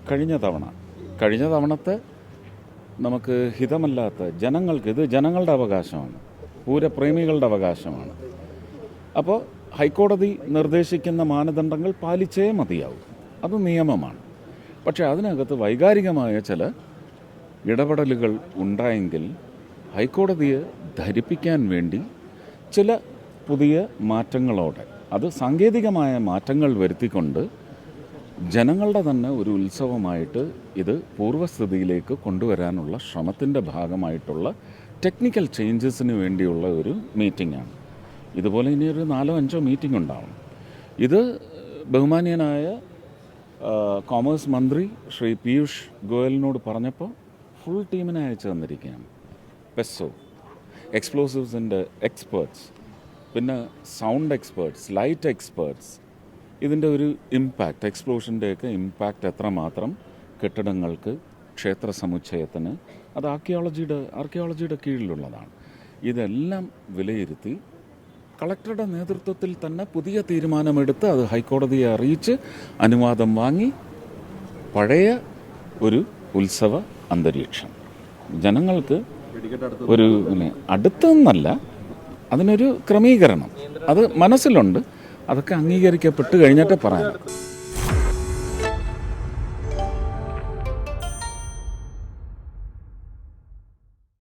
കഴിഞ്ഞ തവണത്തെ നമുക്ക് ഹിതമല്ലാത്ത ഇത് ജനങ്ങളുടെ അവകാശമാണ്, പൂരപ്രേമികളുടെ അവകാശമാണ്. അപ്പോൾ ഹൈക്കോടതി നിർദ്ദേശിക്കുന്ന മാനദണ്ഡങ്ങൾ പാലിച്ചേ മതിയാവും, അത് നിയമമാണ്. പക്ഷേ അതിനകത്ത് വൈകാരികമായ ചില ഇടപെടലുകൾ ഉണ്ടായെങ്കിൽ ഹൈക്കോടതിയെ ധരിപ്പിക്കാൻ വേണ്ടി ചില പുതിയ മാറ്റങ്ങളോടെ, അത് സാങ്കേതികമായ മാറ്റങ്ങൾ വരുത്തിക്കൊണ്ട് ജനങ്ങളുടെ തന്നെ ഒരു ഉത്സവമായിട്ട് ഇത് പൂർവ്വസ്ഥിതിയിലേക്ക് കൊണ്ടുവരാനുള്ള ശ്രമത്തിൻ്റെ ഭാഗമായിട്ടുള്ള ടെക്നിക്കൽ ചേഞ്ചസിന് വേണ്ടിയുള്ള ഒരു മീറ്റിംഗാണ്. ഇതുപോലെ ഇനി ഒരു 4-5 മീറ്റിംഗ് ഉണ്ടാവും. ഇത് ബഹുമാനീയനായ കോമേഴ്സ് മന്ത്രി ശ്രീ പീയൂഷ് ഗോയലിനോട് പറഞ്ഞപ്പോൾ ഫുൾ ടീമിനെ അയച്ചു തന്നിരിക്കുകയാണ്. പെസോ, എക്സ്പ്ലോസീവ്സിൻ്റെ എക്സ്പേർട്സ്, പിന്നെ സൗണ്ട് എക്സ്പേർട്സ്, ലൈറ്റ് എക്സ്പേർട്സ്, ഇതിൻ്റെ ഒരു ഇമ്പാക്റ്റ്, എക്സ്പ്ലോഷൻ്റെയൊക്കെ ഇമ്പാക്റ്റ് എത്രമാത്രം കെട്ടിടങ്ങൾക്ക്, ക്ഷേത്ര സമുച്ചയത്തിന്, അത് ആർക്കിയോളജിയുടെ കീഴിലുള്ളതാണ്. ഇതെല്ലാം വിലയിരുത്തി കളക്ടറുടെ നേതൃത്വത്തിൽ തന്നെ പുതിയ തീരുമാനമെടുത്ത് അത് ഹൈക്കോടതിയെ അറിയിച്ച് അനുവാദം വാങ്ങി പഴയ ഒരു ഉത്സവ അന്തരീക്ഷം ജനങ്ങൾക്ക് ഒരു അടുത്തെന്നല്ല, അതിനൊരു ക്രമീകരണം അത് മനസ്സിലുണ്ട്. അതൊക്കെ അംഗീകരിക്കപ്പെട്ട് കഴിഞ്ഞിട്ടേ പറയാം.